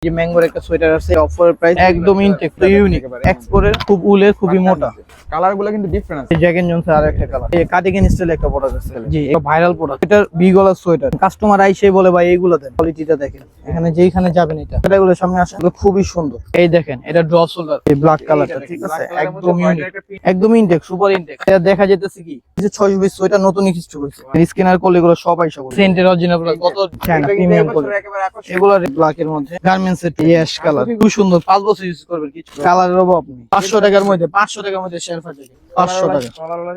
যে ম্যাঙ্গোর একটা সোয়েটার আছে, অফার প্রাইস একদম ইনটেক, ইউনিক, এক্সপোর্টের, খুব উলে, খুবই মোটা। কালার গুলো কিন্তু ডিফারেন্ট আছে। জ্যাক এন্ড জনসন আর একটা কালার, এই কার্ডিগান স্টাইল একটা প্রোডাক্ট আছে। জি, এটা ভাইরাল প্রোডাক্ট। এটা বি গলার সোয়েটার। কাস্টমার আইসে বলে ভাই এইগুলো দেন, কোয়ালিটিটা দেখেন। এখানে যেইখানে যাবেন এটাগুলো সামনে আসে, খুবই সুন্দর। এই দেখেন, এটা ড্রপ শোল্ডার, এই ব্ল্যাক কালারটা, ঠিক আছে, একদম ইউনিক, একদম ইনটেক, সুপার ইনটেক। এটা দেখা যেতেছে কি যে 6 পিস সোয়েটার নতুন কিছু হইছে। স্ক্যানার করলে এগুলো সব আইসা বলে সেন্টের অরিজিনাল প্রোডাক্ট, কত চায়না প্রিমিয়াম কোয়ালিটি। এগুলো ব্ল্যাক এর মধ্যে গার্মেন্টস এর অ্যাশ কালার, খুব সুন্দর। 5 বছর ইউজ করবেন, কিছু কালারের অভাব নেই। 500 টাকার মধ্যে, 500 টাকার মধ্যে শেরফা জ্যাকেট, 500 টাকা।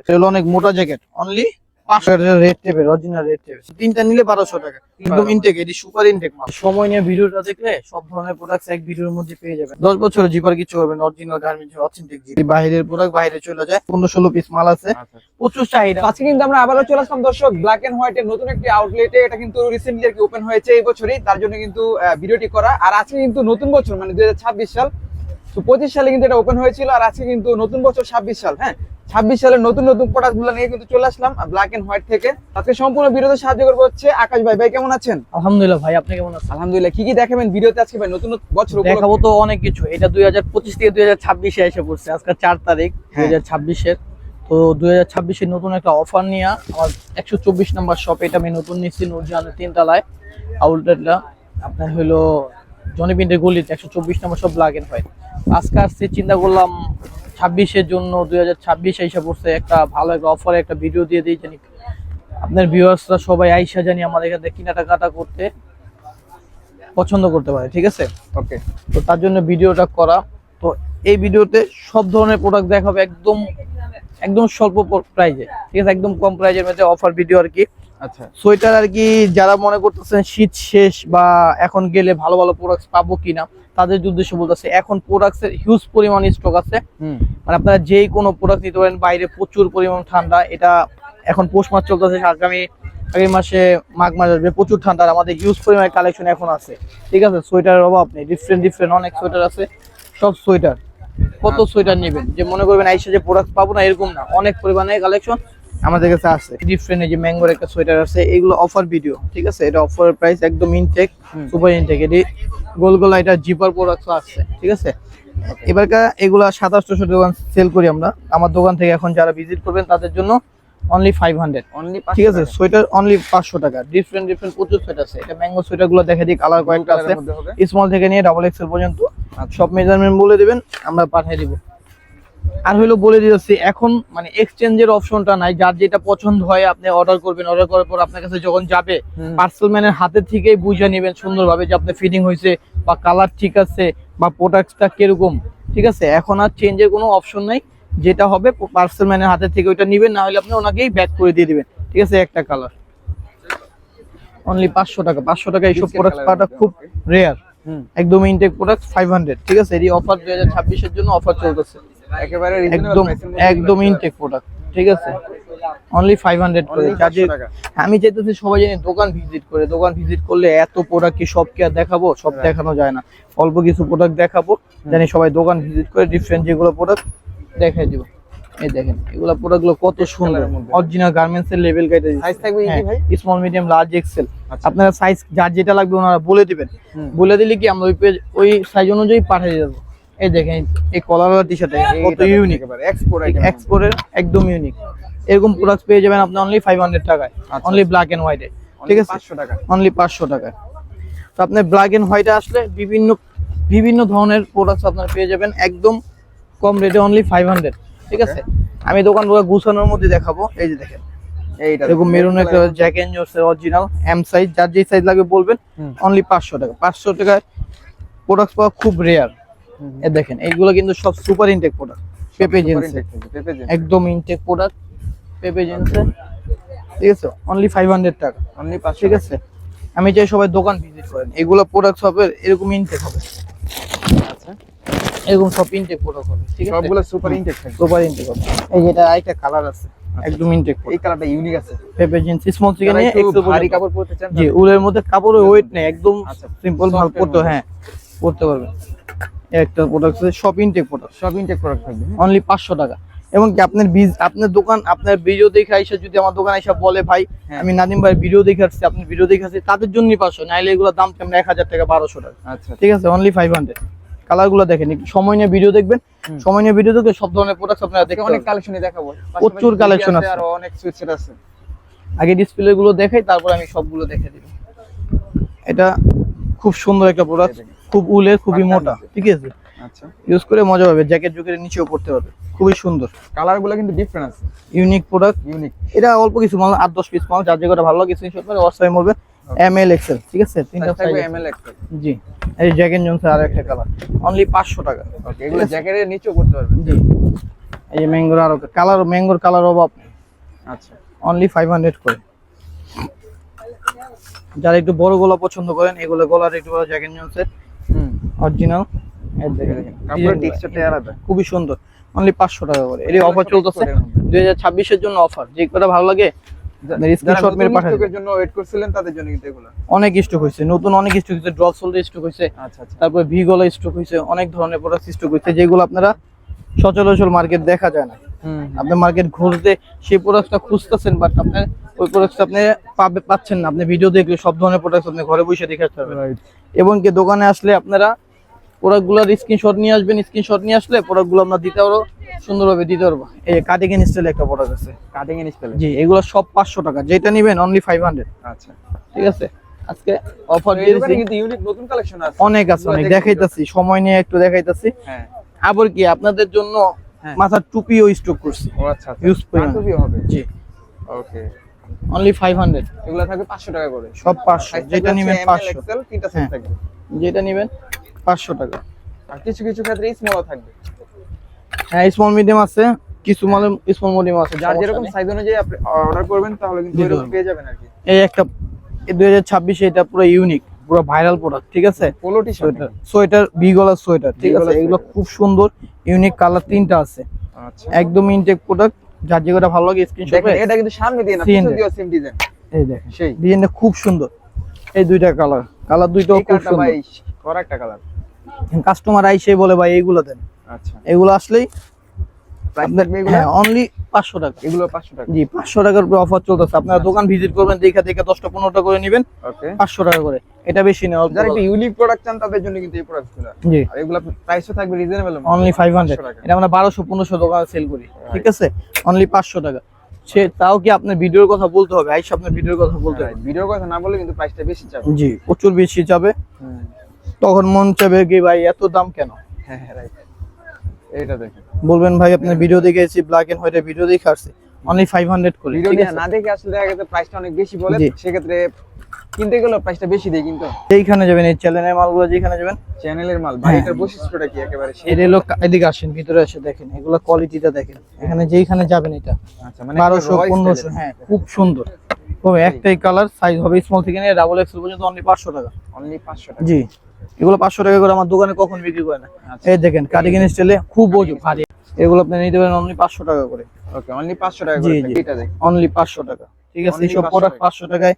এগুলো অনেক মোটা জ্যাকেট, অনলি 500 টাকা। রেড টেপের, অরিজিনাল রেড টেপ, তিনটা নিলে 1200 টাকা। একদম ইনটেক, এটি সুপার ইনটেক মাল। সময় নিয়ে ভিডিওটা দেখলে সব ধরনের প্রোডাক্টস এক ভিডিওর মধ্যে পেয়ে যাবেন। 10 বছরের জিপার কিছু হবে না, অরিজিনাল গার্মেন্টস, অথেন্টিক জিপার। বাইরের প্রোডাক্ট বাইরে চলে যায়। 15-16 পিস মাল আছে, প্রচুর চাহিদা। আজকে কিন্তু আমরা আবারও চলে আসলাম দর্শক ব্ল্যাক এন্ড হোয়াইট এর নতুন একটি আউটলেটে। এটা কিন্তু রিসেন্টলি আর কি ওপেন হয়েছে এই বছরই, তার জন্য কিন্তু ভিডিওটি করা। আর আজকে কিন্তু নতুন বছর, মানে 2026 সাল। তো 25 সালে কিন্তু এটা ওপেন হয়েছিল, আর আজকে কিন্তু নতুন বছর 26 সাল। হ্যাঁ, 26 সালের নতুন নতুন প্রোডাক্ট গুলো নিয়ে কিন্তু চলে আসলাম ব্ল্যাক এন্ড হোয়াইট থেকে। আজকে সম্পূর্ণ ভিডিওতে সাহায্য করবো হচ্ছে আকাশ ভাই। ভাই কেমন আছেন? আলহামদুলিল্লাহ ভাই, আপনি কেমন আছেন? আলহামদুলিল্লাহ। কি কি দেখাবেন ভিডিওতে আজকে ভাই? নতুন বছর দেখাবো তো অনেক কিছু। এটা 2025 থেকে 2026 এ এসে পড়ছে। আজকে 4 তারিখ 2026 এর। তো 2026 এর নতুন একটা অফার নিয়ে আমার 124 নাম্বার শপ, এটা আমি নতুন নিচ্ছি নূরজাহানের 3 তলায় আউটলেটটা। আপনার হলো জনি প্রিন্টের গলিতে 124 number shop black and white. আজকে আসছি, চিন্তা করলাম 26 এর জন্য, 2026 এসে পড়ছে, একটা ভালো একটা অফারে একটা ভিডিও দিয়ে দিই, জানি আপনার ভিউয়ার্সরা সবাই আইসা জানি আমাদের এখান থেকে কেনাকাটা করতে পছন্দ করতে পারে, ঠিক আছে? ওকে, তো তার জন্য ভিডিওটা করা। তো এই ভিডিওতে সব ধরনের প্রোডাক্ট দেখাবে, একদম একদম স্বল্প প্রাইজে, ঠিক আছে, একদম কম প্রাইজের মধ্যে অফার ভিডিও আর কি। আচ্ছা, সোয়েটার আর কি, যারা মনে করতেছেন শীত শেষ বা এখন গেলে ভালো ভালো প্রোডাক্ট পাবো কিনা, তাদের উদ্দেশ্যে বলতেছে এখন প্রোডাক্টসের হিউজ পরিমাণ স্টক আছে। মানে আপনারা যেই কোনো প্রোডাক্ট নিতে পারেন। বাইরে প্রচুর পরিমাণ ঠান্ডা, এটা এখন পৌষ মাস চলতেছে, আগামী মাসে মাঘ মাস আসবে, প্রচুর ঠান্ডা। আমাদের হিউজ পরিমাণে কালেকশন এখন আছে, ঠিক আছে। সোয়েটারের অভাব নেই, ডিফারেন্ট অনেক সোয়েটার আছে, সব সোয়েটার। কত সোয়েটার নেবেন, যে মনে করবেন আইসা যে প্রোডাক্ট পাবো না এরকম না, অনেক পরিমাণে কালেকশন আমাদের কাছে আছে। ডিফারেন্ট, এই যে ম্যাঙ্গোর একটা সোয়েটার আছে, এগুলো অফার ভিডিও, ঠিক আছে। এটা অফার প্রাইস একদম ইনটেক, সুপার ইনটেক। এটি গোল গোল এটা জিপার প্রোডাক্ট আছে, ঠিক আছে। এবারকার এগুলা 2700 টাকা সেল করি আমরা। আমার দোকান থেকে এখন যারা ভিজিট করবেন তাদের জন্য অনলি 500, ঠিক আছে। সোয়েটার অনলি 500 টাকা। ডিফারেন্ট প্রচুর সোয়েটার আছে। এটা ম্যাঙ্গো সোয়েটার গুলো দেখে দিই, কালার কয়েকটা আছে, স্মল থেকে নিয়ে ডাবল এক্সেল পর্যন্ত। সব মেজারমেন্ট বলে দিবেন, আমরা পাঠিয়ে দিব। আর হলো বলে দিচ্ছি, এখন মানে এক্সচেঞ্জের অপশনটা নাই। যার যেটা পছন্দ হয় আপনি অর্ডার করবেন, অর্ডার করার পর আপনার কাছে যখন যাবে, পার্সেল ম্যানের হাতে থেকেই বুঝে নেবেন সুন্দরভাবে যে আপনার ফিটিং হয়েছে বা কালার ঠিক আছে বা প্রোডাক্টটা কিরকম, ঠিক আছে। এখন আর চেঞ্জের কোনো অপশন নাই, যেটা হবে পার্সেল ম্যানের হাতে থেকে ওইটা নেবেন, না হলে আপনি ওনাকেই ব্যাক করে দিয়ে দিবেন, ঠিক আছে। একটা কালার অনলি 500 টাকা। 500 টাকা এইসব প্রোডাক্ট পাওয়াটা খুব রেয়ার, একদম ইনটেক প্রোডাক্ট 500, ঠিক আছে। এই অফার 2026 এর জন্য অফার চলতেছে, একেবারে একদম ইনটেক প্রোডাক্ট, ঠিক আছে। অনলি 500 করে। আমি চাইতেছি সবাই জানি দোকান ভিজিট করে। দোকান ভিজিট করলে এত প্রোডাক্ট কি সব কি আর দেখাবো? সব দেখানো যায় না, অল্প কিছু প্রোডাক্ট দেখাবো, জানি সবাই দোকান ভিজিট করে ডিফারেন্ট যেগুলো প্রোডাক্ট দেখাই দিব। এই দেখেন, এগুলা প্রোডাক্ট গুলো কত সুন্দর, অরিজিনাল গার্মেন্টস এর লেভেল গাইড। সাইজ থাকবে ভাই, স্মল, মিডিয়াম, লার্জ, এক্সেল। আপনারা সাইজ যার যেটা লাগবে ওনারা বলে দিবেন, বলে দিলে কি আমরা ওই সাইজ অনুযায়ী পাঠিয়ে দেবো। এই দেখেন, এই কলার টি শার্ট কত ইউনিক, এক্সপোর্টের, একদম ইউনিক। এরকম প্রোডাক্ট পেয়ে যাবেন আপনি অনলি 500 টাকায়, অনলি ব্ল্যাক এন্ড হোয়াইটে, ঠিক আছে। 500 টাকা, অনলি 500 টাকায়। তো আপনি ব্ল্যাক এন্ড হোয়াইটে আসলে বিভিন্ন ধরনের প্রোডাক্ট আপনারা পেয়ে যাবেন একদম কম রেটে, অনলি 500, ঠিক আছে। আমি দোকানগুলো গুছানোর মধ্যে দেখাবো। এই যে দেখেন, এইটা এরকম মেরুন একটা Jack and Johnson original M size, যার যে সাইজ লাগবে বলবেন, অনলি 500 টাকা। 500 টাকায় প্রোডাক্ট পাওয়া খুব রেয়ার। এই দেখেন, এইগুলো কিন্তু সব super intact product. Pepe jeans, একদম ইনটেক প্রোডাক্ট, পেপে জিন্স, ঠিক আছে। অনলি 500 টাকা, অনলি 500, ঠিক আছে। আমি চাই সবাই দোকান ভিজিট করেন। এগুলো প্রোডাক্ট হবে এরকম ইনটেক হবে, আচ্ছা, এরকম সব ইনটেক প্রোডাক্ট হবে, ঠিক আছে। সবগুলো সুপার ইনটেক থাকবে, সুপার ইনটেক হবে। এই যেটা আরেকটা কালার আছে, একদম ইনটেক। এই কালারটা ইউনিক আছে। পেপে জিন্স, স্মল থেকে নিয়ে একটু ভারী কাপড় পরতে চান, জি, উলের মধ্যে কাপড়ের ওয়েট নেই, একদম সিম্পল ভালো পরতে, হ্যাঁ পরতে পারবেন। একটা প্রোডাক্ট আছে, সব ইনটেক প্রোডাক্ট, সব ইনটেক প্রোডাক্ট থাকবে, অনলি 500 টাকা। এবং কি আপনার দোকান আপনার ভিডিও দেখে আইসা যদি আমার দোকানে এসে বলে ভাই হ্যাঁ। আমি নাদিম ভাই ভিডিও দেখে আসছি, আপনি ভিডিও দেখে আসছি, তাদের জন্যই 500, নাইলে এগুলোর দাম কেমন 1000 টাকা 1200 টাকা। আচ্ছা ঠিক আছে, অনলি 500। কালার গুলো দেখেন, একটু সময় নিয়ে ভিডিও দেখবেন, সময় নিয়ে ভিডিও দেখে সব ধরনের প্রোডাক্ট আপনারা দেখতে অনেক পারবেন। কালেকশনই দেখাবো, প্রচুর কালেকশন আছে, আর অনেক সুইট সেট আছে। আগে ডিসপ্লে গুলো দেখাই, তারপর আমি সবগুলো দেখে দিব। এটা খুব সুন্দর একটা প্রোডাক্ট, খুব উলের, খুবই মোটা। ঠিক আছে, আচ্ছা ইউজ করে মজা পাবে, জ্যাকেট জুকের নিচেও পড়তে পারবে, খুবই সুন্দর। কালার গুলো কিন্তু ডিফারেন্ট আছে, ইউনিক প্রোডাক্ট। ইউনিক। এটা অল্প কিছু মাল, 8-10 পিস মাল, যার যেটা ভালো লাগে স্ক্রিনশট করে হোয়াটসঅ্যাপে বলবেন। এমএল এক্সেল, ঠিক আছে, তিনটা সাইজ এমএল এক্সেল। জি, এই জ্যাকেট জনসের আর একটা কালার, অনলি 500 টাকা। ওকে, এগুলো জ্যাকেটের নিচেও করতে পারবেন। জি, এই যে ম্যাঙ্গোর আরো কালার, ম্যাঙ্গোর কালার অভাব নেই, আচ্ছা অনলি 500 করে। যারা একটু বড় গলা পছন্দ করেন, এগুলো গলার একটু বড় জ্যাকেট জনসের অরিজিনাল, কাপড়ের টেক্সচারটা আলাদা, খুবই সুন্দর, অনলি 500 টাকা করে। এর অফার চলতেছে 2026 এর জন্য অফার, যে কটা ভালো লাগে স্ক্রিনশট মেরে পাঠান। স্টকের জন্য ওয়েট করছিলেন তাদের জন্য কিন্তু এগুলো অনেক স্টক হয়েছে, নতুন অনেক স্টক হয়েছে, ড্রপ সোল্ডার স্টক হয়েছে, আচ্ছা আচ্ছা তারপর ভি গলা স্টক হয়েছে, অনেক ধরনের প্রোডাক্ট স্টক হয়েছে, যেগুলো আপনারা সচরাচর মার্কেট দেখা যায় না। আপনি মার্কেট ঘুরতে সেই প্রোডাক্টটা খুঁজতেছেন, বাট আপনার ওই প্রোডাক্টটা আপনি পাচ্ছেন না। আপনি ভিডিও দেখলে সব ধরনের প্রোডাক্ট আপনি ঘরে বসে দেখে আসতে পারবেন। এবং কি দোকানে আসলে আপনারা প্রোডাক্টগুলোর স্ক্রিনশট নিয়ে আসবেন, স্ক্রিনশট নিয়ে আসলে প্রোডাক্টগুলো আমরা দিতে পারবো, সুন্দরভাবে দিতে পারবো। এই কাটিং এন্ড স্টাইল একটা প্রোডাক্ট আছে, কাটিং এন্ড স্টাইল। জি, এগুলো সব 500 টাকা, যেটা নেবেন অনলি 500। আচ্ছা ঠিক আছে, আজকে অফার এই দিয়েছি, দোকানে কিন্তু ইউনিক নতুন কালেকশন আছে, অনেক আছে, অনেক দেখাইতাছি, সময় নিয়ে একটু দেখাইতাছি। হ্যাঁ আবার কি আপনাদের জন্য হ্যাঁ। মাথার টুপিও স্টক করছি, ও আচ্ছা আচ্ছা, ইউজ পরিমাণ টুপি হবে। জি, ওকে, অনলি 500, এগুলো থাকবে 500 টাকা করে, সব 500, যেটা নেবেন 500, এক্সেল তিনটা সাইজ হ্যাঁ। থাকবে, যেটা নেবেন 500 টাকা। আর কিছু কিছু ক্ষেত্রে স্মলও থাকবে। হ্যাঁ, স্মল মিডিয়াম আছে, কিছু মালে স্মল মিডিয়াম আছে, যার যেরকম সাইজ অনুযায়ী আপনি অর্ডার করবেন তাহলে কিন্তু দিতে এরকম পারবো। পেয়ে যাবেন আর কি। এই একটা 2026 এটা পুরো ইউনিক, পুরো ভাইরাল প্রোডাক্ট। ঠিক আছে, polo T shirt. Sweater, V গলার সোয়েটার। ঠিক ভি আছে, গলার এগুলো সোয়েটার। খুব সুন্দর, ইউনিক কালার তিনটা আছে, আচ্ছা একদম ইনটেক প্রোডাক্ট, যার যেটা ভালো লাগে স্ক্রিনশট দেখেন, এটা কিন্তু সামনে দিয়ে না, পিছন দিয়েও সেম ডিজাইন। এই দেখেন, সেই ডিজাইনটা খুব সুন্দর। এই দুইটা কালার দুইটাও এই খুব কালারটা সুন্দর। ভাই করা একটা কালার। কাস্টমার আইসে বলে ভাই এইগুলো দেন, আচ্ছা এগুলো আসলেই প্রাইস আপনার, থাকবে এগুলো? হ্যাঁ, অনলি 500 টাকা। এগুলো 500 টাকা। জি, 500 টাকার উপরে অফার চলতেছে। আপনারা দোকান ভিজিট করবেন, দেখে 10টা 15টা করে নেবেন, ওকে, 500 টাকা করে, এটা বেশি না, অল্প। যারা একটু ইউনিক প্রোডাক্ট চান তাদের জন্য কিন্তু এই প্রোডাক্টগুলো। জি, আর এগুলো প্রাইসও থাকবে রিজনেবল, অনলি 500। 500 টাকা। এটা আমরা 1200-1500 দোকানে সেল করি। ঠিক আছে, অনলি 500 টাকা। সে তাও কি আপনার ভিডিওর কথা বলতে হবে, আইসা আপনার ভিডিওর কথা বলতে হবে। ভিডিওর কথা না বলে কিন্তু প্রাইসটা বেশি চাবে। জি, প্রচুর বেশি যাবে, তখন মন চাবে কি ভাই এত দাম কেন। হ্যাঁ হ্যাঁ রাইট, এইটা দেখেন, বলবেন ভাই আপনার ভিডিও দেখে এসেছি, ব্ল্যাক এন্ড হোয়াইটে ভিডিও দেখে আসছি, অনলি 500 করে। ভিডিও ঠিক আছে, না দেখে আসলে দেখা গেছে প্রাইসটা অনেক বেশি বলে, জি। সেক্ষেত্রে কিনতে গেলে প্রাইসটা বেশি দেয়। কিন্তু এইখানে যাবেন, এই চ্যানেলের মালগুলো যেখানে যাবেন, চ্যানেলের মাল ভাই, এটার বৈশিষ্ট্যটা কি একেবারে সেই? এর লোক এদিকে আসেন, ভিতরে এসে দেখেন, এগুলো কোয়ালিটিটা দেখেন। এখানে যেইখানে যাবেন এটা আচ্ছা মানে 1200-1500, হ্যাঁ, খুব সুন্দর। তবে একটাই কালার, সাইজ হবে স্মল থেকে নিয়ে ডাবল এক্সেল পর্যন্ত, অনলি 500 টাকা। অনলি 500 টাকা। জি, এগুলো 500 টাকা করে আমার দোকানে কখন বিক্রি করে না। আচ্ছা। এই দেখেন, কাটিং এন্ড স্টাইলে খুব ভারী, এগুলো আপনি নিতে পারেন অনলি 500 টাকা করে। ওকে, অনলি 500 টাকা জি করে জি, এটা দেখেন, অনলি 500 টাকা। ঠিক আছে, Only এইসব 500 প্রোডাক্ট টাকা। 500 টাকায়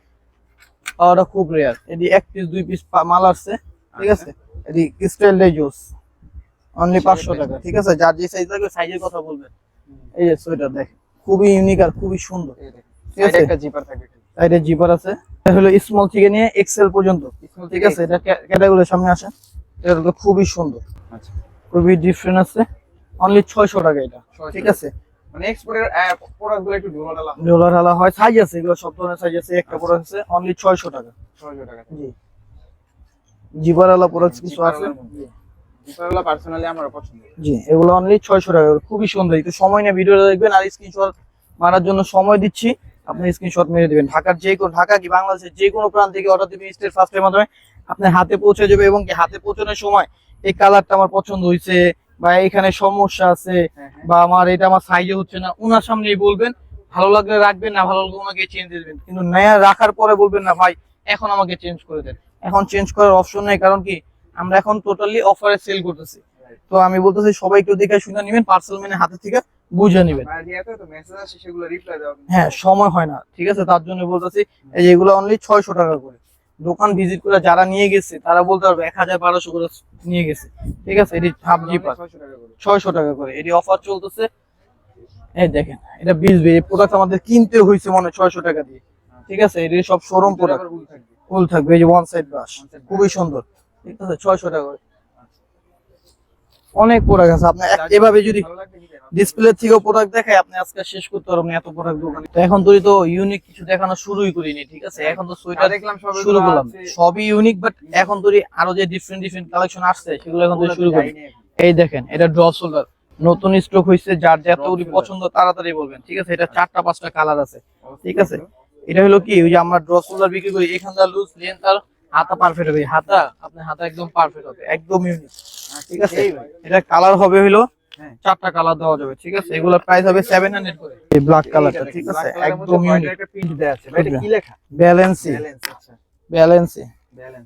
পাওয়াটা খুব রেয়ার। এটি 1 পিস 2 পিস মাল আসছে। ঠিক আছে, এটি স্টাইল ডে জুস, অনলি 500 টাকা। ঠিক আছে, যার যে সাইজ লাগবে সাইজের কথা বলবেন। এই যে সোয়েটার দেখেন, খুবই ইউনিক আর খুবই সুন্দর। এই দেখেন, ঠিক সাইডে আছে, একটা জিপার থাকবে। সাইডে জিপার আছে। এটা হলো স্মল থেকে নিয়ে এক্সেল পর্যন্ত। Small ঠিক থেকে আছে, এটা ক্যাটাগরির সামনে আসে, এটা হলো খুবই সুন্দর, আচ্ছা, খুবই ডিফারেন্ট আছে, অনলি 600 টাকা এটা। 600 ঠিক আছে, মানে এক্সপোর্টের প্রোডাক্টগুলো একটু ঢোলাঢালা, ডলার হালা হয়, সাইজ আছে, এগুলো সব ধরনের সাইজ আছে। একটা প্রোডাক্ট আছে অনলি 600 টাকা। 600 টাকা। জি, জিপারওয়ালা প্রোডাক্ট কিছু আছে। জিপারগুলো পার্সোনালি আমার পছন্দ। জি, এগুলো অনলি 600 টাকা, খুবই সুন্দর। একটু সময় নিয়ে ভিডিওটা দেখবেন, আর স্ক্রিনশট মারার জন্য সময় দিচ্ছি, আপনি স্ক্রিনশট মেরে দিবেন। ঢাকার যে কোনো, ঢাকা কি বাংলাদেশের যে কোনো প্রান্ত থেকে অর্ডার দিবেন, স্টেট ফার্স্টের মাধ্যমে আপনার হাতে পৌঁছে যাবে। এবং কি হাতে পৌঁছানোর সময় এই কালারটা আমার পছন্দ হয়েছে, বা এখানে সমস্যা আছে, বা আমার এটা আমার সাইজে হচ্ছে না, ওনার সামনেই বলবেন। ভালো লাগলে রাখবেন, না ভালো লাগলে ওনাকে চেঞ্জ দিয়ে দেবেন। কিন্তু নয়া রাখার পরে বলবেন না ভাই এখন আমাকে চেঞ্জ করে দেন। এখন চেঞ্জ করার অপশন নেই, কারণ কি আমরা এখন টোটালি অফারে সেল করতেছি। তো আমি বলতেছি সবাই একটু দেখে শুনে নেবেন, পার্সেল মেনে হাতে থেকে বুঝে নেবেন। আর যেহেতু তো মেসেজ আসে সেগুলো রিপ্লাই দাও। হ্যাঁ, সময় হয় না। ঠিক আছে, তার জন্য বলতেছি এই যে এগুলো অনলি 600 টাকা করে। দোকান ভিজিট করে যারা নিয়ে গেছে তারা বলতে পারবে 1000-1200 করে নিয়ে গেছে। ঠিক আছে, এটি হাফ জিপার 600 টাকা করে। 600 টাকা করে, এটি অফার চলতেছে। এই দেখেন এটা 20 এই প্রোডাক্ট আমাদের কিনতে হয়েছে মানে 600 টাকা দিয়ে, ঠিক আছে। এটা সব শোরুম প্রোডাক্ট, ফুল থাকবে। এই যে ওয়ান সাইড ব্রাশ খুবই সুন্দর, ঠিক আছে, 600 টাকা করে। অনেক প্রোডাক্ট আছে, আপনি এভাবে যদি ডিসপ্লে থেকেও প্রোডাক্ট দেখায় আপনি আজকে শেষ করতে পারবেন এত প্রোডাক্ট দোকানে। তো এখন তো ইউনিক কিছু দেখানো শুরুই করিনি, ঠিক আছে। এখন তো সোয়েটার দেখলাম শুরু করলাম, সবই ইউনিক, বাট এখন তো আরো যে ডিফারেন্ট ডিফারেন্ট কালেকশন আসছে সেগুলো এখন তো শুরু করি। এই দেখেন এটা ড্রপ শোল্ডার, নতুন স্টক হয়েছে, যার যতগুলি পছন্দ তাড়াতাড়ি বলবেন, ঠিক আছে। এটা 4টা 5টা কালার আছে, ঠিক আছে। এটা হলো কি, ওই যে আমরা ড্রপ শোল্ডার বিক্রি করি, এখানটা লুজ লেন্থ আর হাতা পারফেক্ট হবে, হাতা আপনার হাতা একদম পারফেক্ট হবে, একদম ইউনিক, ঠিক আছে। এটা কালার হবে হলো 4টা কালার দেওয়া যাবে, ঠিক আছে। এগুলোর প্রাইস হবে 700 করে। এই ব্ল্যাক কালারটা, ঠিক আছে, একদম ইউনিক। একটা প্রিন্ট দেয়া আছে ভাই, এটা কি লেখা? ব্যালেন্সি, আচ্ছা ব্যালেন্সি। ব্যালেন্স।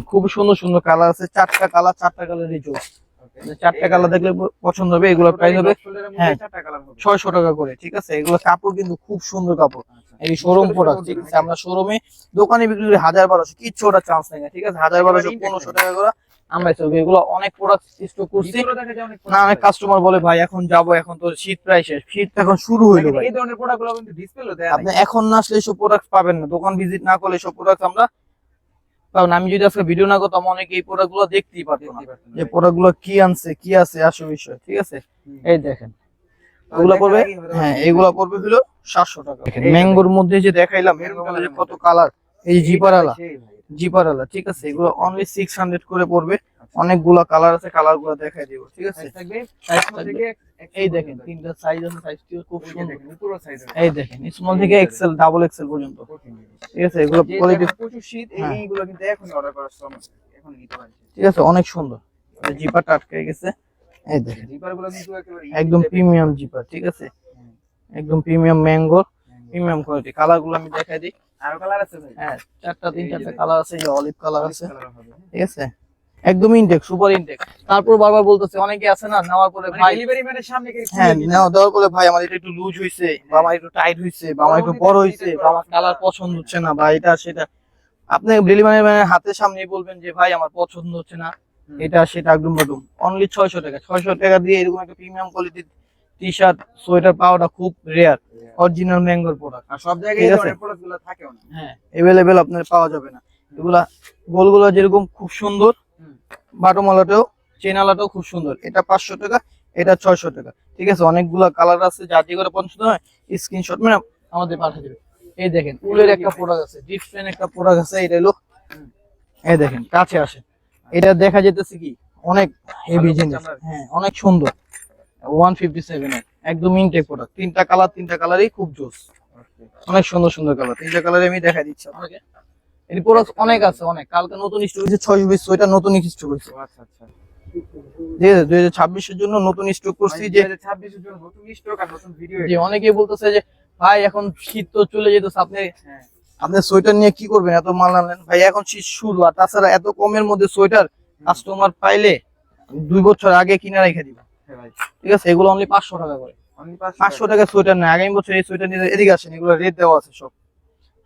খুব সুন্দর সুন্দর কালার আছে, 4টা কালার, 4টা কালারই জোস। 4টা কালার দেখলে পছন্দ হবে। এগুলোর প্রাইস হবে 600 টাকা করে, ঠিক আছে। এগুলো কাপড় কিন্তু খুব সুন্দর কাপড়, এই শোরুম প্রোডাক্ট, ঠিক আছে। আমরা শোরুমে দোকানে বিক্রি করি 1000-1200, কিচ্ছু ওটা চান্স নেই, ঠিক আছে। 1000-1200-1500 টাকা করে আমরা চলবে। এগুলো অনেক প্রোডাক্ট স্টক করছি না, অনেক কাস্টমার বলে ভাই এখন যাব, এখন তো শীত প্রায় শেষ, শীত এখন শুরু হইলো ভাই। এই ধরনের প্রোডাক্টগুলো কিন্তু ডিসপ্লে দেয়া আপনি এখন না আসলে এসব প্রোডাক্ট পাবেন না, দোকান ভিজিট না করলে এসব প্রোডাক্ট আমরা পাবেন। আমি যদি আজকে ভিডিও না করতাম অনেকে এই প্রোডাক্ট গুলো দেখতেই পারতো না, যে প্রোডাক্ট গুলো কি আনছে কি আছে আসল বিষয়, ঠিক আছে। এই দেখেন এগুলো পড়বে, হ্যাঁ এগুলো পড়বে হলো 700 টাকা। ম্যাঙ্গোর মধ্যে যে দেখাইলাম এর মধ্যে যে কত কালার, এই জিপারালা, জিপারালা, ঠিক আছে। এগুলো অনলি 600 করে পড়বে, অনেকগুলো কালার আছে, কালার গুলো দেখাই দিব, ঠিক আছে। এই দেখেন 3টা সাইজ আছে, সাইজটিও খুব সুন্দর, পুরো সাইজ। এই দেখেন স্মল থেকে এক্সেল, ডাবল এক্সেল পর্যন্ত, ঠিক আছে। এগুলো কোয়ালিটি প্রচুর শীত, এইগুলো কিন্তু এখনই অর্ডার করার সময়, এখন নিতে পারছেন, ঠিক আছে, অনেক সুন্দর। জিপারটা আটকে গেছে, এই দেখেন জিপারগুলো কিন্তু একেবারে একদম প্রিমিয়াম জিপার, ঠিক আছে, একদম premium mango, premium quality. Colour গুলো আমি দেখাই দিই, আরো কালার আছে ভাই। হ্যাঁ 3-4টা কালার আছে, এই অলিভ কালার আছে, ঠিক আছে, একদম ইনটেক, সুপার ইনটেক। তারপর বারবার বলতেছে অনেকে আছে না, নেওয়ার পরে ভাই ডেলিভারি ম্যানের সামনে কি, হ্যাঁ নেওয়া দেওয়ার পরে ভাই আমার এটা একটু লুজ হইছে, বা আমার একটু টাইট হইছে, বা আমার একটু বড় হইছে, বা আমার কালার পছন্দ হচ্ছে না, বা এটা সেটা। আপনি ডেলিভারি ম্যানের হাতের সামনেই বলবেন যে ভাই আমার পছন্দ হচ্ছে না, এটা সেটা, একদম বদুম। অনলি 600 টাকা, 600 টাকা দিয়ে এরকম একটা প্রিমিয়াম কোয়ালিটির টি শার্ট সোয়েটার পাওয়াটা খুব রেয়ার, অরিজিনাল ম্যাঙ্গোর প্রোডাক্ট। আর সব জায়গায় এই ধরনের প্রোডাক্টগুলো থাকেও না, হ্যাঁ अवेलेबल আপনার পাওয়া যাবে না। এগুলা গোলগুলো যেরকম খুব সুন্দর, বাটমালাটাও চেনালাটাও খুব সুন্দর। এটা 500 টাকা, এটা 600 টাকা, ঠিক আছে। অনেকগুলা কালার আছে, যা যে করে পছন্দ হয় স্ক্রিনশট মেরে আমাদের পাঠিয়ে দেবে। এই দেখেন উলের একটা প্রোডাক্ট আছে, ডিফারেন্ট একটা প্রোডাক্ট আছে, এটা হলো এই দেখেন কাছে আসে, এটা দেখা যেতেছে কি অনেক হেভি জিনিস, হ্যাঁ অনেক সুন্দর। 157 এর একদম ইনটেক প্রোডাক্ট, 3টা কালার, 3টা কালারই খুব জোস, অনেক সুন্দর সুন্দর কালার। 3টা কালারে আমি দেখাই দিচ্ছি আপনাকে। এই প্রোডাক্ট অনেক আছে, অনেক। কালকে নতুন স্টক হয়েছে 600 পিস সোয়েটার, নতুন স্টক হয়েছে। আচ্ছা আচ্ছা, ঠিক আছে, 2026 এর জন্য নতুন স্টক করছি। যে 2026 এর জন্য নতুন স্টক আর নতুন ভিডিও। যে অনেকেই বলতেছে যে ভাই এখন শীত তো চলে যেতেছে, আপনি সোয়েটার নিয়ে কি করবেন, এত মাল আনলেন। ভাই এখন শীত শুরু, আর তাছাড়া এত কমের মধ্যে সোয়েটার কাস্টমার পাইলে 2 বছর আগে কিনে রেখে দিবে, ঠিক আছে। এগুলো অনলি 500 টাকা করে, 500 টাকা সোয়েটার না। আগামী বছর এই সোয়েটার নিয়ে এদিকে আসেন, এগুলো রেট দেওয়া আছে সব,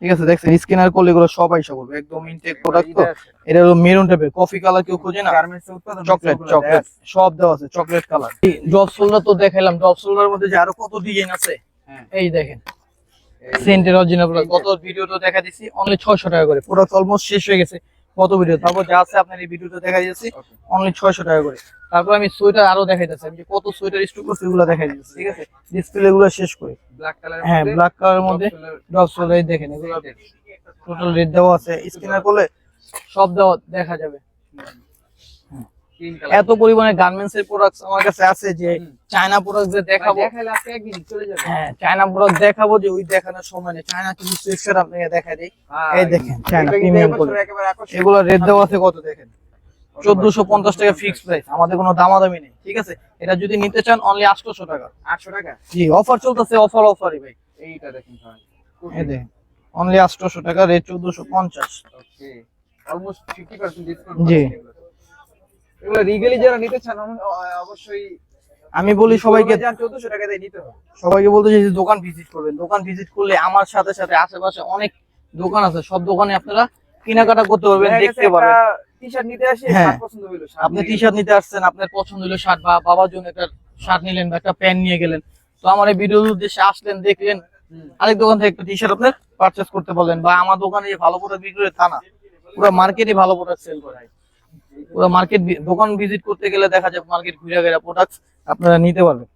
ঠিক আছে। দেখছেন স্ক্যানার করলে এগুলো সব আইসা বলবে, একদম ইনটেক প্রোডাক্ট। তো এটা হলো মেরুন টাইপের, কফি কালার কেউ খোঁজে না, গার্মেন্টস উৎপাদন চকলেট, চকলেট সব দেওয়া আছে, চকলেট কালার। ড্রপ শোল্ডার তো দেখাইলাম, ড্রপ শোল্ডারের মধ্যে যে আরো কত ডিজাইন আছে, এই দেখেন সেন্টের অরিজিনাল প্রোডাক্ট। কত ভিডিও তো দেখা দিছি, অনলি 600 টাকা করে। প্রোডাক্ট অলমোস্ট শেষ হয়ে গেছে, কত ভিডিও, তারপর যা আছে আপনার এই ভিডিওতে দেখা দিয়েছি, অনলি 600 টাকা করে। তারপর আমি সোয়েটার আরো দেখাইতেছি, আমি যে কত সোয়েটার স্টক করছি এগুলো দেখাই দিচ্ছি, ঠিক আছে। ডিসপ্লে গুলো শেষ করে, ব্ল্যাক কালার, হ্যাঁ ব্ল্যাক কালারের মধ্যে ড্রপ শোল্ডার দেখেন, এগুলো টোটাল রেট দেওয়া আছে, স্ক্যানার করলে সব দেওয়া দেখা যাবে। এত পরিমাণে গার্মেন্টস এর প্রোডাক্টস আমার কাছে আছে যে চায়না প্রোডাক্ট যে দেখাবো, দেখাইলে আজকে একদিন চলে যাবে। হ্যাঁ চায়না প্রোডাক্ট দেখাবো, যে ওই দেখানোর সময় নেই। চায়না কিছু সুইফট আপনাকে দেখাই দেই, এই দেখেন চায়না প্রিমিয়াম কোয়ালিটি। এগুলো রেট দেওয়া আছে কত দেখেন, 1450 টাকা ফিক্সড প্রাইস, আমাদের কোনো দামাদামি নেই, ঠিক আছে। এটা যদি নিতে চান অনলি 800 টাকা। 800 টাকা, জি অফার চলতেছে, অফারই ভাই। এইটা দেখেন ভাই, এই দেখেন অনলি 800 টাকা, রেট 1450। ওকে, অলমোস্ট 50% ডিসকাউন্ট। জি এগুলো রিগেলি যারা নিতে চান অবশ্যই আমি বলি সবাইকে, 1400 টাকা দিয়ে নিতে হবে। সবাইকে বলতে চাই যে দোকান ভিজিট করবেন। দোকান ভিজিট করলে আমার সাথে সাথে আশেপাশে অনেক দোকান আছে, সব দোকানে আপনারা কেনাকাটা করতে পারবেন, দেখতে পারবেন। টি-শার্ট নিতে আসি, হ্যাঁ, পছন্দ হলো, আপনি টি-শার্ট নিতে আসছেন, আপনার পছন্দ হলো শার্ট, বা বাবার জন্য একটা শার্ট নিলেন বা একটা প্যান্ট নিয়ে গেলেন, তো আমার এই ভিডিওর উদ্দেশ্যে আসলেন, দেখলেন, আরেক দোকান থেকে একটা টি শার্ট আপনার পারচেস করতে পারলেন, বা আমার দোকানে যে ভালো প্রোডাক্ট বিক্রি করে তা না, পুরো মার্কেটে ভালো প্রোডাক্ট সেল করে। পুরো মার্কেট দোকান ভিজিট করতে গেলে দেখা যায় মার্কেট ঘুরে ঘুরে প্রোডাক্ট আপনারা নিতে পারবেন।